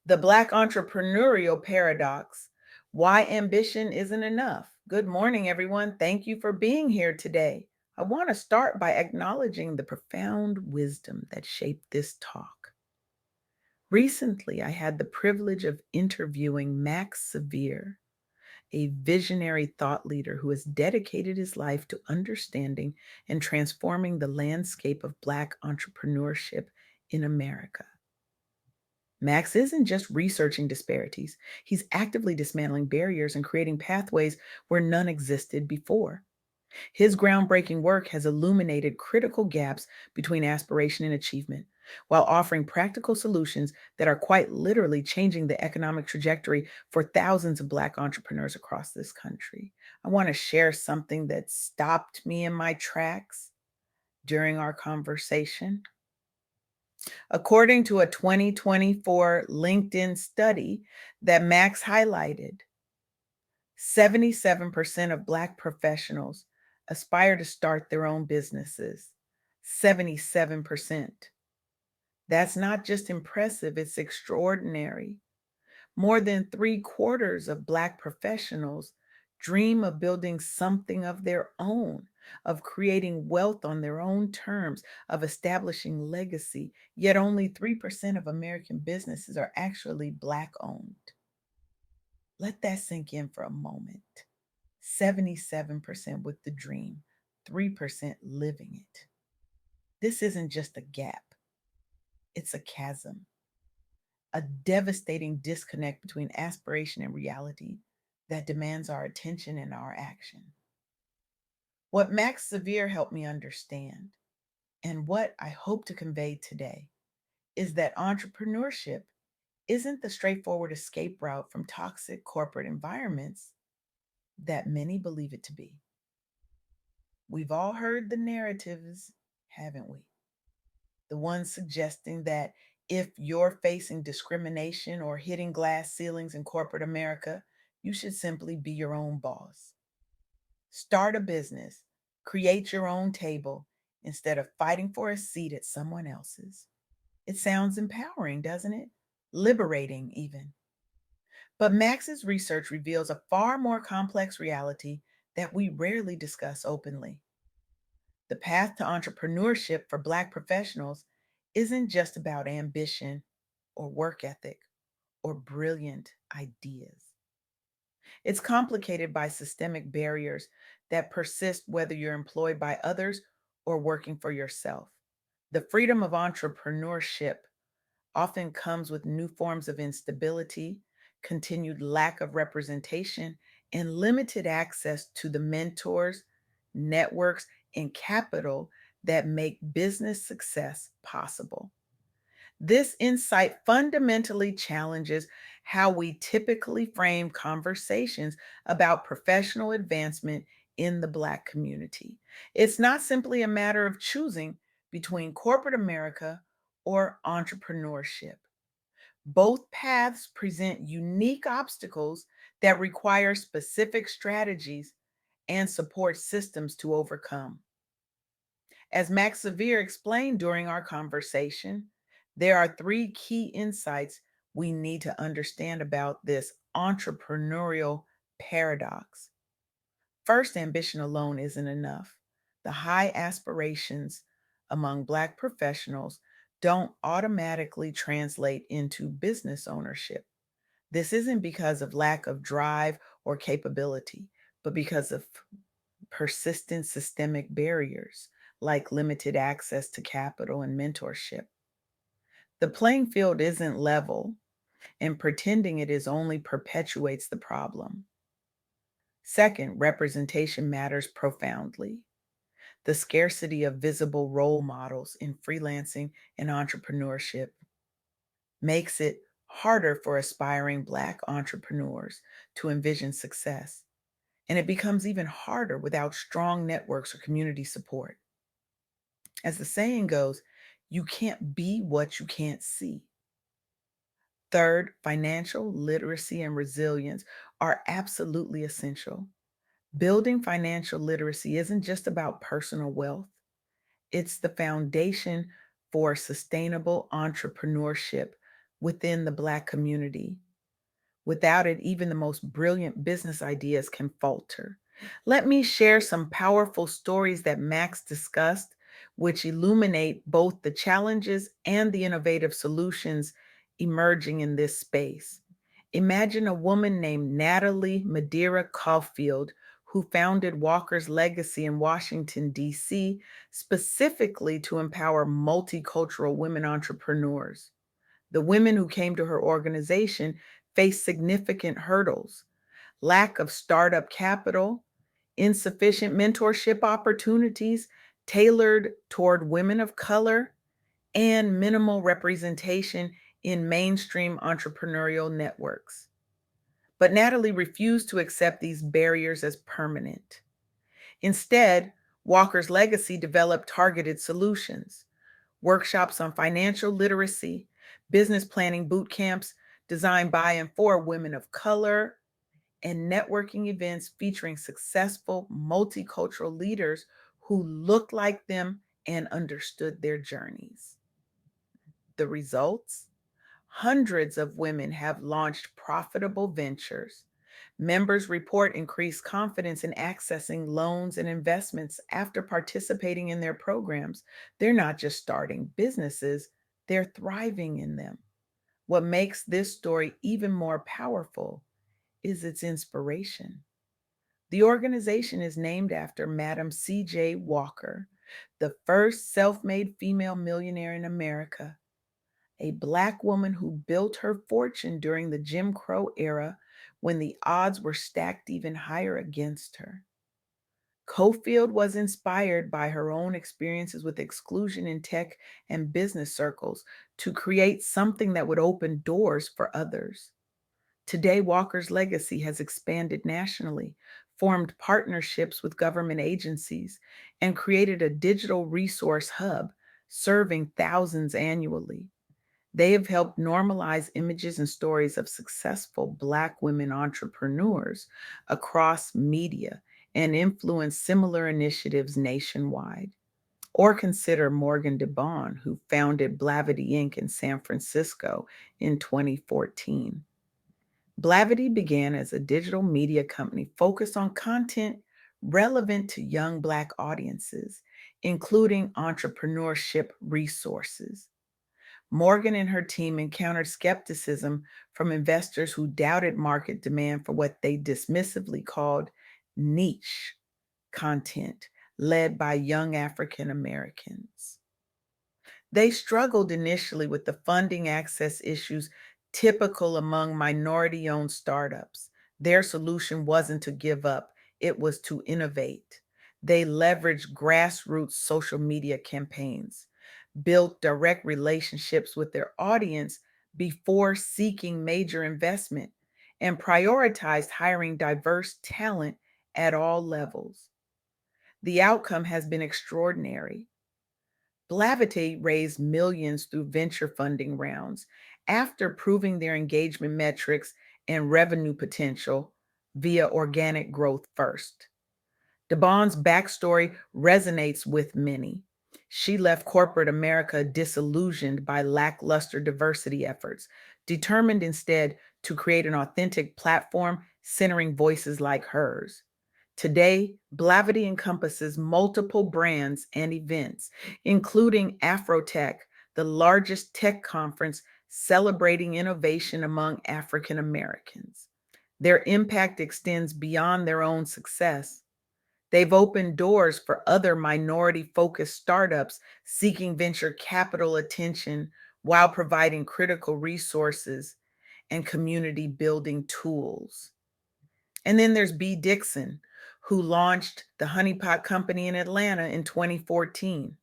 The Black Entrepreneurial Paradox: Why Ambition Isn't Enough. Good morning, everyone. Thank you for being here today. I want to start by acknowledging the profound wisdom that shaped this talk. Recently, I had the privilege of interviewing Max Sevier, a visionary thought leader who has dedicated his life to understanding and transforming the landscape of Black entrepreneurship in America. Max isn't just researching disparities, he's actively dismantling barriers and creating pathways where none existed before. His groundbreaking work has illuminated critical gaps between aspiration and achievement, while offering practical solutions that are quite literally changing the economic trajectory for thousands of Black entrepreneurs across this country. I want to share something that stopped me in my tracks during our conversation. According to a 2024 LinkedIn study that Max highlighted, 77% of Black professionals aspire to start their own businesses. 77%. That's not just impressive, it's extraordinary. More than three-quarters of Black professionals dream of building something of their own, of creating wealth on their own terms, of establishing legacy, yet only 3% of American businesses are actually Black owned. Let that sink in for a moment. 77% with the dream, 3% living it. This isn't just a gap, it's a chasm, a devastating disconnect between aspiration and reality that demands our attention and our action. What Max Sevier helped me understand, and what I hope to convey today, is that entrepreneurship isn't the straightforward escape route from toxic corporate environments that many believe it to be. We've all heard the narratives, haven't we? The ones suggesting that if you're facing discrimination or hitting glass ceilings in corporate America, you should simply be your own boss. Start a business, create your own table instead of fighting for a seat at someone else's. It sounds empowering, doesn't it? Liberating, even. But Max's research reveals a far more complex reality that we rarely discuss openly. The path to entrepreneurship for Black professionals isn't just about ambition or work ethic or brilliant ideas. It's complicated by systemic barriers that persist whether you're employed by others or working for yourself. The freedom of entrepreneurship often comes with new forms of instability, continued lack of representation, and limited access to the mentors, networks, and capital that make business success possible. This insight fundamentally challenges how we typically frame conversations about professional advancement in the Black community. It's not simply a matter of choosing between corporate America or entrepreneurship. Both paths present unique obstacles that require specific strategies and support systems to overcome. As Max Sevier explained during our conversation, there are three key insights we need to understand about this entrepreneurial paradox. First, ambition alone isn't enough. The high aspirations among Black professionals don't automatically translate into business ownership. This isn't because of lack of drive or capability, but because of persistent systemic barriers like limited access to capital and mentorship. The playing field isn't level, and pretending it is only perpetuates the problem. Second, representation matters profoundly. The scarcity of visible role models in freelancing and entrepreneurship makes it harder for aspiring Black entrepreneurs to envision success. And it becomes even harder without strong networks or community support. As the saying goes, you can't be what you can't see. Third, financial literacy and resilience are absolutely essential. Building financial literacy isn't just about personal wealth, it's the foundation for sustainable entrepreneurship within the Black community. Without it, even the most brilliant business ideas can falter. Let me share some powerful stories that Max discussed, which illuminate both the challenges and the innovative solutions emerging in this space. Imagine a woman named Natalie Madeira Caulfield, who founded Walker's Legacy in Washington, D.C., specifically to empower multicultural women entrepreneurs. The women who came to her organization faced significant hurdles: lack of startup capital, insufficient mentorship opportunities tailored toward women of color, and minimal representation in mainstream entrepreneurial networks. But Natalie refused to accept these barriers as permanent. Instead, Walker's Legacy developed targeted solutions: workshops on financial literacy, business planning boot camps designed by and for women of color, and networking events featuring successful multicultural leaders who looked like them and understood their journeys. The results? Hundreds of women have launched profitable ventures. Members report increased confidence in accessing loans and investments after participating in their programs. They're not just starting businesses, they're thriving in them. What makes this story even more powerful is its inspiration. The organization is named after Madam C.J. Walker, the first self made female millionaire in America, a Black woman who built her fortune during the Jim Crow era when the odds were stacked even higher against her. Cofield was inspired by her own experiences with exclusion in tech and business circles to create something that would open doors for others. Today, Walker's legacy has expanded nationally, formed partnerships with government agencies, and created a digital resource hub serving thousands annually. They have helped normalize images and stories of successful Black women entrepreneurs across media and influence similar initiatives nationwide. Or consider Morgan DeBon, who founded Blavity Inc. in San Francisco in 2014. Blavity began as a digital media company focused on content relevant to young Black audiences, including entrepreneurship resources. Morgan and her team encountered skepticism from investors who doubted market demand for what they dismissively called niche content led by young African Americans. They struggled initially with the funding access issues typical among minority owned startups. Their solution wasn't to give up, it was to innovate. They leveraged grassroots social media campaigns, built direct relationships with their audience before seeking major investment, and prioritized hiring diverse talent at all levels. The outcome has been extraordinary. Blavity raised millions through venture funding rounds after proving their engagement metrics and revenue potential via organic growth first. DeBon's backstory resonates with many. She left corporate America disillusioned by lackluster diversity efforts, determined instead to create an authentic platform centering voices like hers. Today, Blavity encompasses multiple brands and events, including Afrotech, the largest tech conference celebrating innovation among African Americans. Their impact extends beyond their own success. They've opened doors for other minority focused startups seeking venture capital attention while providing critical resources and community building tools. And then there's B. Dixon, who launched the Honeypot Company in Atlanta in 2014.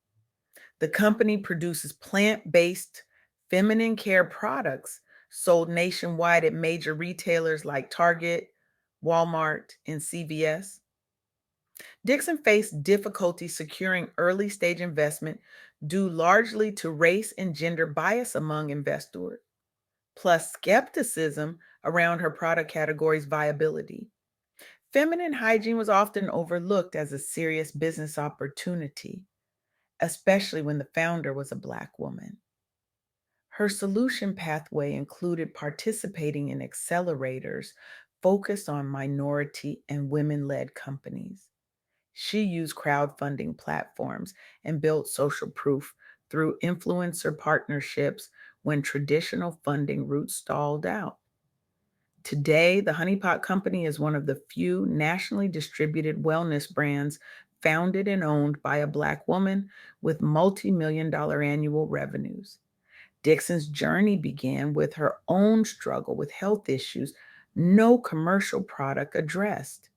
The company produces plant based feminine care products sold nationwide at major retailers like Target, Walmart, and CVS. Dixon faced difficulty securing early stage investment due largely to race and gender bias among investors, plus skepticism around her product category's viability. Feminine hygiene was often overlooked as a serious business opportunity, especially when the founder was a Black woman. Her solution pathway included participating in accelerators focused on minority and women led companies. She used crowdfunding platforms and built social proof through influencer partnerships when traditional funding routes stalled out. Today, the Honeypot Company is one of the few nationally distributed wellness brands founded and owned by a Black woman with multi-million-dollar annual revenues. Dixon's journey began with her own struggle with health issues no commercial product addressed.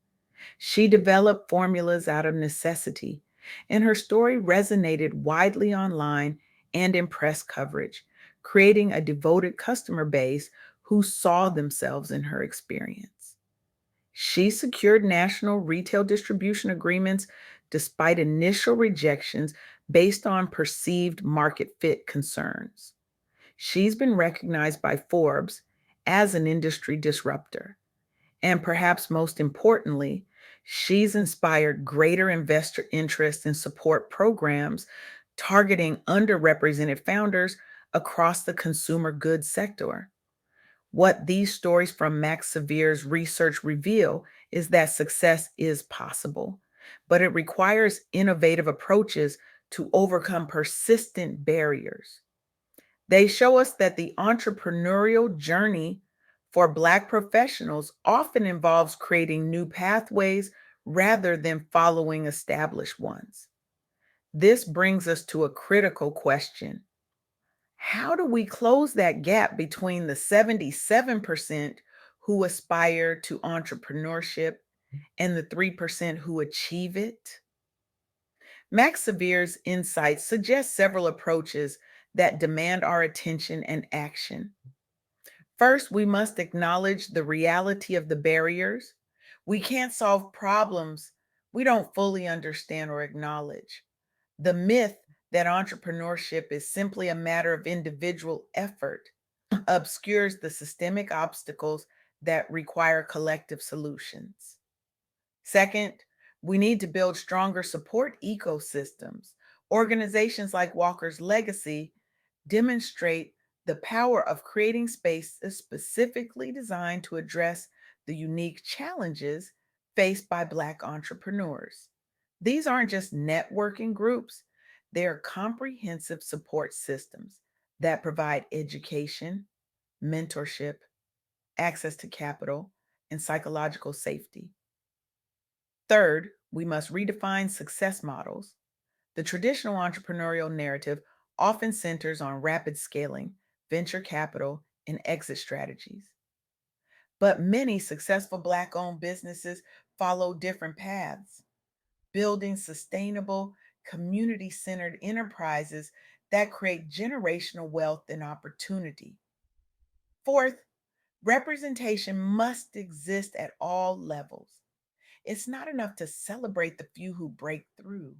She developed formulas out of necessity, and her story resonated widely online and in press coverage, creating a devoted customer base who saw themselves in her experience. She secured national retail distribution agreements despite initial rejections based on perceived market fit concerns. She's been recognized by Forbes as an industry disruptor. And perhaps most importantly, she's inspired greater investor interest in support programs targeting underrepresented founders across the consumer goods sector. What these stories from Max Sevier's research reveal is that success is possible, but it requires innovative approaches to overcome persistent barriers. They show us that the entrepreneurial journey for Black professionals often involves creating new pathways rather than following established ones. This brings us to a critical question. How do we close that gap between the 77% who aspire to entrepreneurship and the 3% who achieve it? Max Sevier's insights suggest several approaches that demand our attention and action. First, we must acknowledge the reality of the barriers. We can't solve problems we don't fully understand or acknowledge. The myth that entrepreneurship is simply a matter of individual effort obscures the systemic obstacles that require collective solutions. Second, we need to build stronger support ecosystems. Organizations like Walker's Legacy demonstrate the power of creating spaces specifically designed to address the unique challenges faced by Black entrepreneurs. These aren't just networking groups, they're comprehensive support systems that provide education, mentorship, access to capital, and psychological safety. Third, we must redefine success models. The traditional entrepreneurial narrative often centers on rapid scaling, venture capital, and exit strategies. But many successful Black owned businesses follow different paths, building sustainable, community centered enterprises that create generational wealth and opportunity. Fourth, representation must exist at all levels. It's not enough to celebrate the few who break through.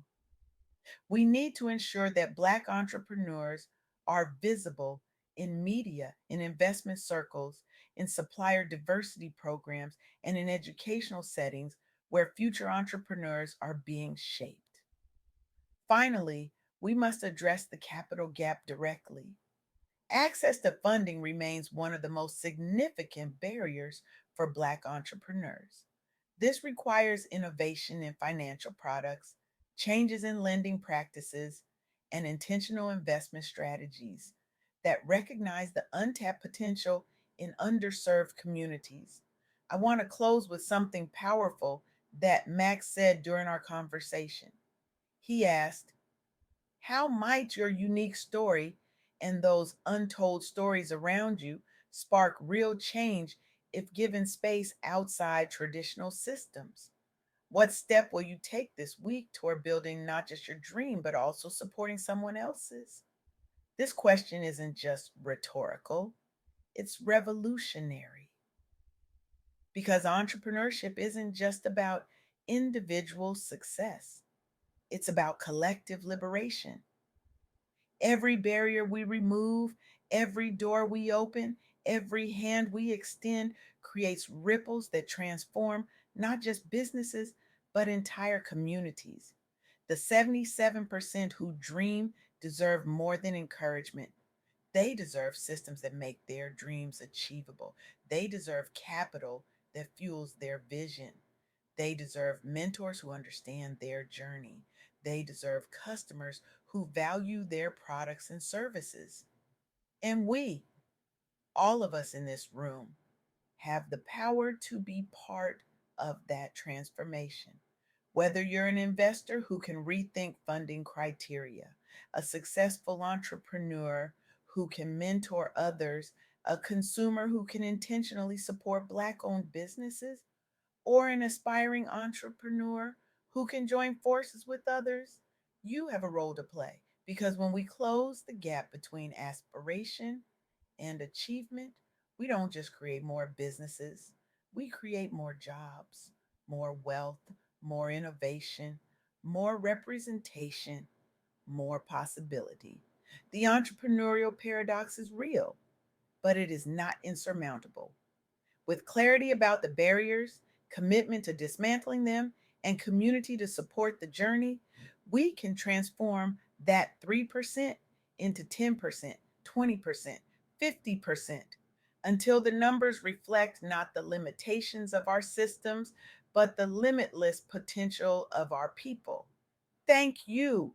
We need to ensure that Black entrepreneurs are visible in media, in investment circles, in supplier diversity programs, and in educational settings where future entrepreneurs are being shaped. Finally, we must address the capital gap directly. Access to funding remains one of the most significant barriers for Black entrepreneurs. This requires innovation in financial products, changes in lending practices, and intentional investment strategies that recognize the untapped potential in underserved communities. I want to close with something powerful that Max said during our conversation. He asked, how might your unique story and those untold stories around you spark real change if given space outside traditional systems? What step will you take this week toward building not just your dream, but also supporting someone else's? This question isn't just rhetorical, it's revolutionary because entrepreneurship isn't just about individual success, it's about collective liberation. Every barrier we remove, every door we open, every hand we extend creates ripples that transform not just businesses, but entire communities. The 77% who dream deserve more than encouragement. They deserve systems that make their dreams achievable. They deserve capital that fuels their vision. They deserve mentors who understand their journey. They deserve customers who value their products and services. And we, all of us in this room, have the power to be part of that transformation. Whether you're an investor who can rethink funding criteria, a successful entrepreneur who can mentor others, a consumer who can intentionally support Black owned businesses, or an aspiring entrepreneur who can join forces with others, you have a role to play. Because when we close the gap between aspiration and achievement, we don't just create more businesses, we create more jobs, more wealth, more innovation, more representation, more possibility. The entrepreneurial paradox is real, but it is not insurmountable. With clarity about the barriers, commitment to dismantling them, and community to support the journey, we can transform that 3% into 10%, 20%, 50%, until the numbers reflect not the limitations of our systems, but the limitless potential of our people. Thank you